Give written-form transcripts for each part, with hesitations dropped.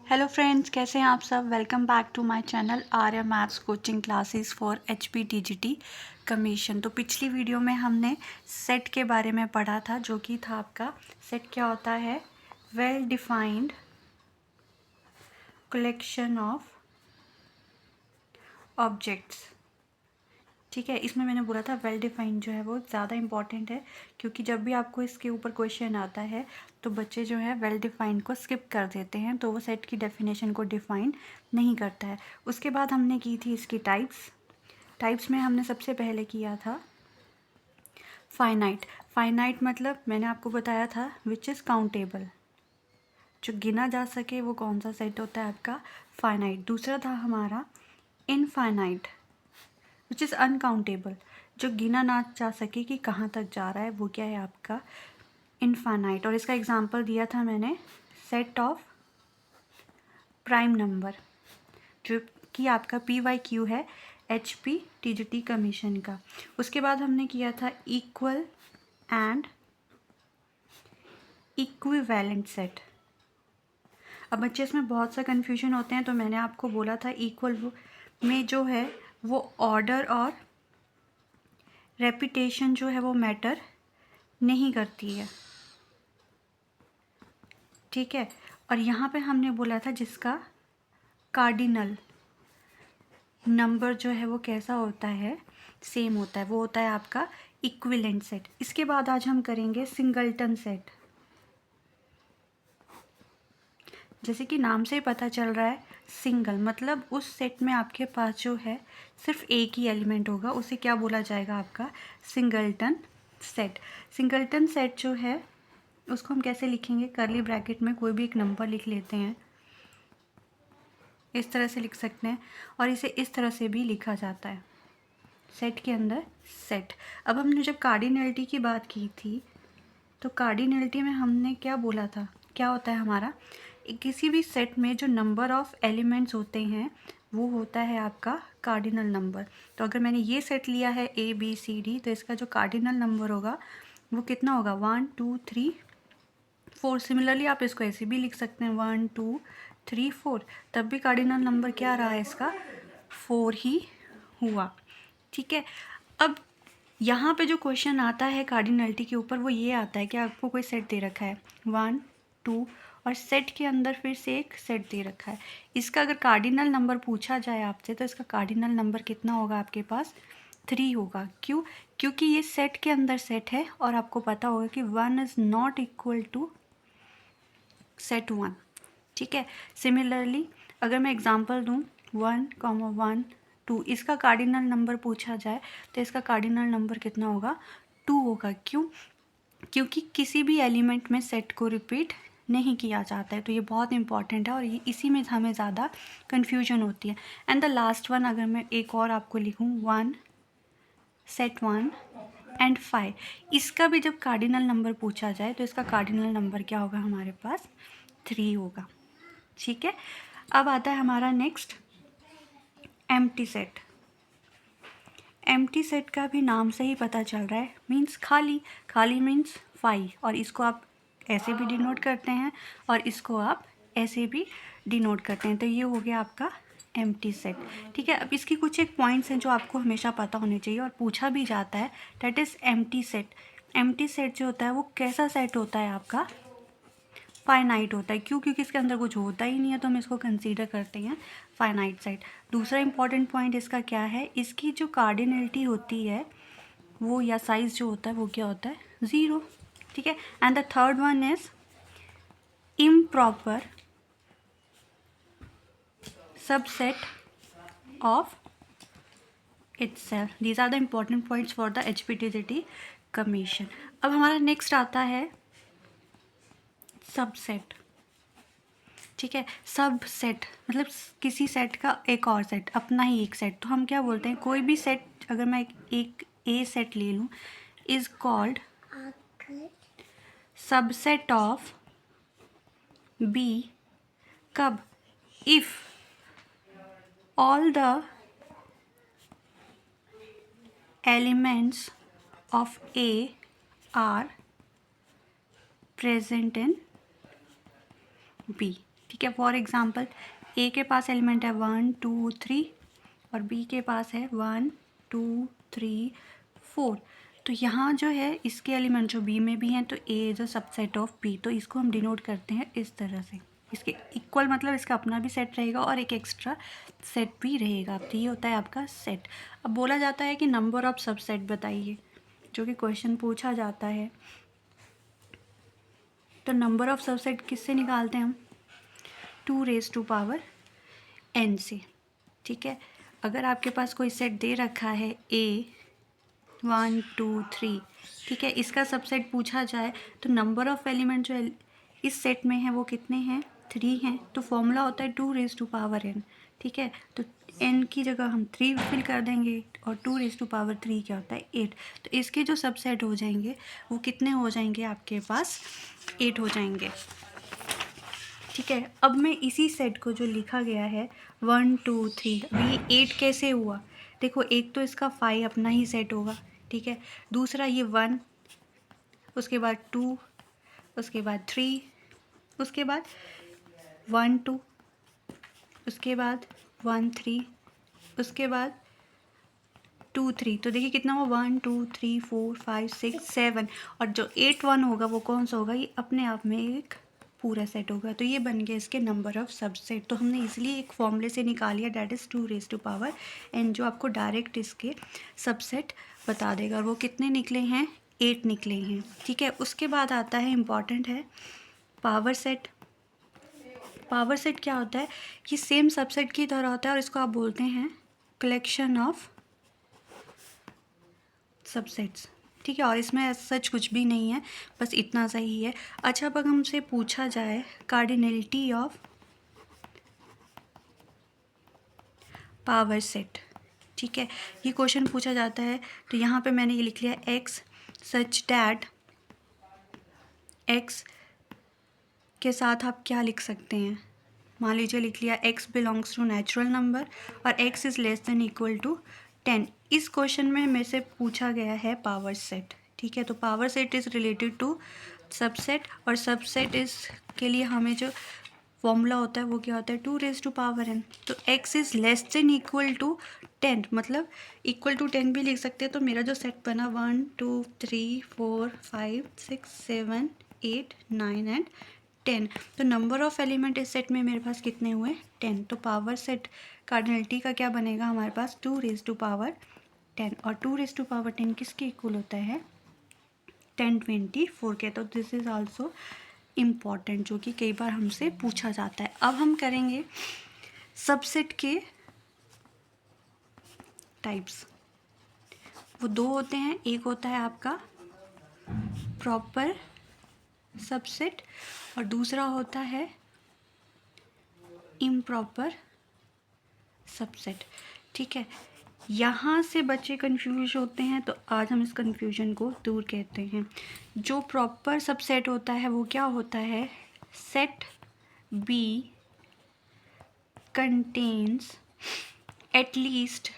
Hello friends, कैसे हैं आप सब। Welcome back to my channel Arya maths coaching classes for HPTGT commission. तो पिछली वीडियो में हमने सेट के बारे में पढ़ा था, जो कि था आपका सेट क्या होता है, well defined collection of objects. ठीक है, इसमें मैंने बोला था वेल डिफाइंड जो है वो ज़्यादा इंपॉर्टेंट है, क्योंकि जब भी आपको इसके ऊपर क्वेश्चन आता है तो बच्चे जो है वेल डिफाइंड को स्किप कर देते हैं, तो वो सेट की डेफिनेशन को डिफाइन नहीं करता है। उसके बाद हमने की थी इसकी टाइप्स में हमने सबसे पहले किया था फाइनाइट मतलब मैंने आपको बताया था विच इज़ काउंटेबल, जो गिना जा सके वो कौन सा सेट होता है आपका, फाइनाइट। दूसरा था हमारा इनफाइनाइट विच इज़ अनकाउंटेबल, जो गिना ना जा सके कि कहाँ तक जा रहा है, वो क्या है आपका इनफाइनाइट। और इसका एग्जांपल दिया था मैंने सेट ऑफ प्राइम नंबर, जो कि आपका PYQ है HPTGT कमीशन का। उसके बाद हमने किया था इक्वल एंड इक्विवेलेंट सेट। अब बच्चे इसमें बहुत सा कन्फ्यूजन होते हैं, तो मैंने आपको बोला था इक्वल में जो है वो ऑर्डर और रेपिटेशन जो है वो मैटर नहीं करती है, ठीक है। और यहाँ पे हमने बोला था जिसका कार्डिनल नंबर जो है वो कैसा होता है, सेम होता है, वो होता है आपका इक्विवेलेंट सेट। इसके बाद आज हम करेंगे सिंगलटन सेट। जैसे कि नाम से ही पता चल रहा है, सिंगल मतलब उस सेट में आपके पास जो है सिर्फ एक ही एलिमेंट होगा, उसे क्या बोला जाएगा आपका सिंगलटन सेट। सिंगलटन सेट जो है उसको हम कैसे लिखेंगे, कर्ली ब्रैकेट में कोई भी एक नंबर लिख लेते हैं, इस तरह से लिख सकते हैं, और इसे इस तरह से भी लिखा जाता है सेट के अंदर सेट। अब हमने जब कार्डिनलिटी की बात की थी, तो कार्डिनलिटी में हमने क्या बोला था, क्या होता है हमारा, किसी भी सेट में जो नंबर ऑफ एलिमेंट्स होते हैं वो होता है आपका कार्डिनल नंबर। तो अगर मैंने ये सेट लिया है ABCD, तो इसका जो कार्डिनल नंबर होगा वो कितना होगा, 1 2 3 4। सिमिलरली आप इसको ऐसे भी लिख सकते हैं 1 2 3 4, तब भी कार्डिनल नंबर क्या रहा है इसका, 4 ही हुआ, ठीक है। अब यहाँ पे जो क्वेश्चन आता है कार्डिनलिटी के ऊपर वो ये आता है कि आपको कोई सेट दे रखा है 1 2, और सेट के अंदर फिर से एक सेट दे रखा है। इसका अगर कार्डिनल नंबर पूछा जाए आपसे, तो इसका कार्डिनल नंबर कितना होगा आपके पास, 3 होगा। क्यों, क्योंकि ये सेट के अंदर सेट है, और आपको पता होगा कि 1 is not equal to set 1, ठीक है। सिमिलरली अगर मैं एग्जांपल दूं 1 1 2, इसका कार्डिनल नंबर पूछा जाए तो इसका कार्डिनल नंबर कितना होगा, 2 होगा। क्यों, क्योंकि किसी भी एलिमेंट में सेट को रिपीट नहीं किया जाता है, तो ये बहुत इंपॉर्टेंट है, और ये इसी में हमें ज़्यादा कन्फ्यूजन होती है। एंड द लास्ट वन, अगर मैं एक और आपको लिखूँ 1 सेट 1 एंड 5, इसका भी जब कार्डिनल नंबर पूछा जाए तो इसका कार्डिनल नंबर क्या होगा हमारे पास, 3 होगा, ठीक है। अब आता है हमारा next empty set. Empty set का भी नाम से ही पता चल रहा है, मीन्स खाली, खाली मीन्स 5, और इसको आप ऐसे भी डिनोट करते हैं और इसको आप ऐसे भी डिनोट करते हैं, तो ये हो गया आपका एम्प्टी सेट, ठीक है। अब इसकी कुछ एक पॉइंट्स हैं जो आपको हमेशा पता होने चाहिए और पूछा भी जाता है, that is empty set. Empty set जो होता है वो कैसा सेट होता है आपका, फाइनाइट होता है। क्यों, क्योंकि इसके अंदर कुछ होता ही नहीं है, तो हम इसको कंसीडर करते हैं फाइनाइट सेट। दूसरा इंपॉर्टेंट पॉइंट इसका क्या है, इसकी जो कार्डिनलिटी होती है वो, या साइज जो होता है वो क्या होता है, 0, ठीक है। And the third one is improper subset of itself। these are the important points for the HPTGT commission. अब हमारा नेक्स्ट आता है सबसेट, ठीक है। सब सेट मतलब किसी सेट का एक और सेट, अपना ही एक सेट, तो हम क्या बोलते हैं, कोई भी सेट अगर मैं एक ए सेट ले लूँ, is called subset of B, कब, if all the elements of A are present in B. ठीक है। फॉर एग्जांपल ए के पास एलिमेंट है 1 2 3 और बी के पास है 1 2 3 4। तो यहाँ जो है इसके एलिमेंट जो बी में भी हैं तो A is a subset of B, तो इसको हम डिनोट करते हैं इस तरह से। इसके इक्वल मतलब इसका अपना भी सेट रहेगा और एक एक्स्ट्रा सेट भी रहेगा। तो ये होता है आपका सेट। अब बोला जाता है कि नंबर ऑफ सबसेट बताइए, जो कि क्वेश्चन पूछा जाता है। तो नंबर ऑफ सबसेट किससे निकालते हैं हम? 2n से। ठीक है। अगर आपके पास कोई सेट दे रखा है A 1 2 3, ठीक है, इसका सबसेट पूछा जाए तो नंबर ऑफ एलिमेंट जो इस सेट में है वो कितने हैं? 3 हैं। तो फॉर्मूला होता है 2n। ठीक है। तो n की जगह हम 3 फिल कर देंगे और 2 क्या होता है? 8। तो इसके जो सबसेट हो जाएंगे वो कितने हो जाएंगे आपके पास? 8 हो जाएंगे। ठीक है। अब मैं इसी सेट को जो लिखा गया है 1 2 3, अभी 8 कैसे हुआ? देखो, एक तो इसका 5 अपना ही सेट होगा, ठीक है। दूसरा ये 1, उसके बाद 2, उसके बाद 3, उसके बाद 1 2, उसके बाद 1 3, उसके बाद 2 3। तो देखिए कितना हुआ? 1 2 3 4 5 6 7। और जो 8 1 होगा वो कौन सा होगा? ये अपने आप में एक पूरा सेट होगा। तो ये बन गया इसके नंबर ऑफ सबसेट। तो हमने इसलिए एक फॉर्मूले से निकाल लिया, डैट इज़ 2n, जो आपको डायरेक्ट इसके सबसेट बता देगा। और वो कितने निकले हैं? 8 निकले हैं। ठीक है। उसके बाद आता है, इम्पॉर्टेंट है, पावर सेट। पावर सेट क्या होता है? ये सेम सबसेट की तरह होता है और इसको आप बोलते हैं कलेक्शन ऑफ सबसेट्स। ठीक है। और इसमें सच कुछ भी नहीं है, बस इतना सा ही है। अच्छा, अब हमसे पूछा जाए कार्डिनलिटी ऑफ पावर सेट, ठीक है, ये क्वेश्चन पूछा जाता है। तो यहाँ पे मैंने ये लिख लिया x सच डैट x के साथ आप क्या लिख सकते हैं? मान लीजिए लिख लिया x belongs to natural number और x is less than equal to 10। इस क्वेश्चन में मेरे से पूछा गया है पावर सेट। ठीक है। तो power set is related to subset, और सबसेट इज़ के लिए हमें जो फॉर्मूला होता है वो क्या होता है? 2n। तो x is less than equal to 10, मतलब इक्वल टू 10 भी लिख सकते हैं। तो मेरा जो सेट बना 1 2 3 4 5 6 7 8 9 एंड 10। तो नंबर ऑफ एलिमेंट इस सेट में मेरे पास कितने हुए? 10। तो पावर सेट कार्डिनलिटी का क्या बनेगा हमारे पास? 2n। और 2n किसके इक्वल होता है? 1024 के। तो दिस इज़ आल्सो इम्पॉर्टेंट, जो कि कई बार हमसे पूछा जाता है। अब हम करेंगे सबसेट के टाइप्स। वो दो होते हैं, एक होता है आपका प्रॉपर सबसेट और दूसरा होता है इम्प्रॉपर सबसेट। ठीक है। यहाँ से बच्चे कंफ्यूज होते हैं, तो आज हम इस कंफ्यूजन को दूर कहते हैं। जो प्रॉपर सबसेट होता है वो क्या होता है? Set B contains at least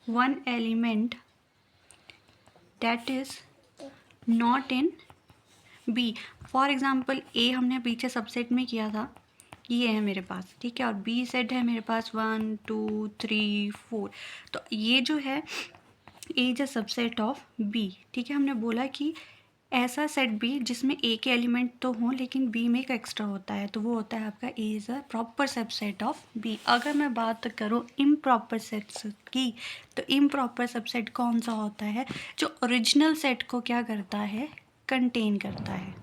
one element that is not in B. For example A हमने पीछे सबसेट में किया था, ये है मेरे पास, ठीक है, और बी सेट है मेरे पास 1 2 3 4। तो ये जो है A is a subset of B. ठीक है। हमने बोला कि ऐसा सेट बी जिसमें ए के एलिमेंट तो हों लेकिन बी में एक एक्स्ट्रा होता है, तो वो होता है आपका A is a proper subset of B. अगर मैं बात करूँ इम्प्रॉपर सेट्स की, तो इम्प्रॉपर सबसेट कौन सा होता है? जो ओरिजिनल सेट को क्या करता है? कंटेन करता है।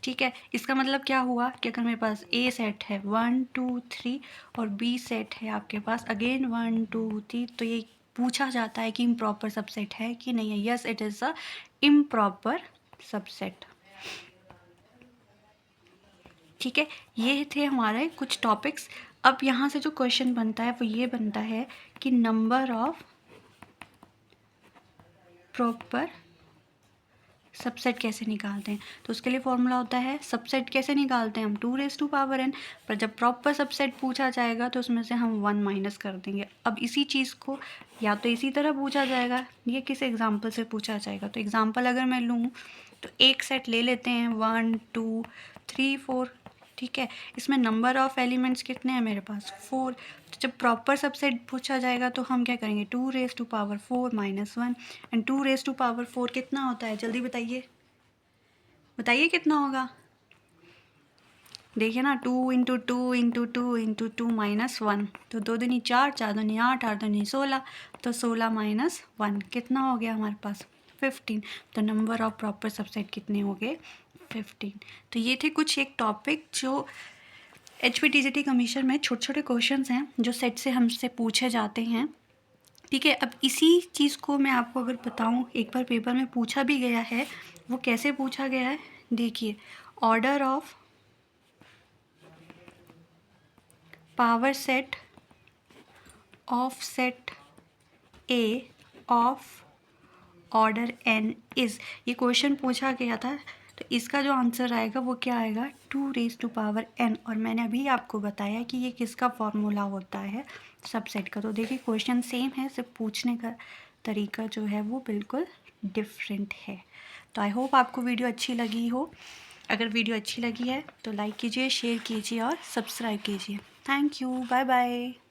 ठीक है। इसका मतलब क्या हुआ कि अगर मेरे पास ए सेट है 1 2 3 और बी सेट है आपके पास अगेन 1 2 3, तो ये पूछा जाता है कि इम्प्रॉपर सबसेट है कि नहीं है। Yes, it is a improper subset. ठीक है। ये थे हमारे कुछ टॉपिक्स। अब यहाँ से जो क्वेश्चन बनता है वो ये बनता है कि नंबर ऑफ प्रॉपर सबसेट कैसे निकालते हैं? तो उसके लिए फॉर्मूला होता है, सबसेट कैसे निकालते हैं हम? 2n। पर जब प्रॉपर सबसेट पूछा जाएगा तो उसमें से हम 1 माइनस कर देंगे। अब इसी चीज़ को या तो इसी तरह पूछा जाएगा या किस एग्जाम्पल से पूछा जाएगा। तो एग्जाम्पल अगर मैं लूँ तो एक सेट ले लेते हैं 1 2 3 4, ठीक है। इसमें नंबर ऑफ़ एलिमेंट्स कितने हैं मेरे पास 4। तो जब प्रॉपर सबसेट पूछा जाएगा तो हम क्या करेंगे 2⁴ माइनस 1 एंड 2⁴ कितना होता है, जल्दी बताइए बताइए कितना होगा। देखिए ना 2 into two into two into two minus 1, तो 2 दूनी 4, 4 दूनी 8, 8 दूनी 16, तो 16 माइनस 1 कितना हो गया हमारे पास 15। तो नंबर ऑफ प्रॉपर सबसेट कितने हो गए 15। तो ये थे कुछ एक टॉपिक जो HPTGT कमीशन में छोटे छोटे क्वेश्चंस हैं जो सेट से हमसे पूछे जाते हैं। ठीक है, अब इसी चीज़ को मैं आपको अगर बताऊं, एक बार पेपर में पूछा भी गया है। वो कैसे पूछा गया है देखिए, order of power set of set A of order n is, ये क्वेश्चन पूछा गया था। तो इसका जो आंसर आएगा वो क्या आएगा 2⁴n। और मैंने अभी आपको बताया कि ये किसका फॉर्मूला होता है सबसेट का। तो देखिए क्वेश्चन सेम है, सिर्फ पूछने का तरीका जो है वो बिल्कुल डिफरेंट है। तो आई होप आपको वीडियो अच्छी लगी हो। अगर वीडियो अच्छी लगी है तो लाइक कीजिए, शेयर कीजिए और सब्सक्राइब कीजिए। Thank you, bye bye.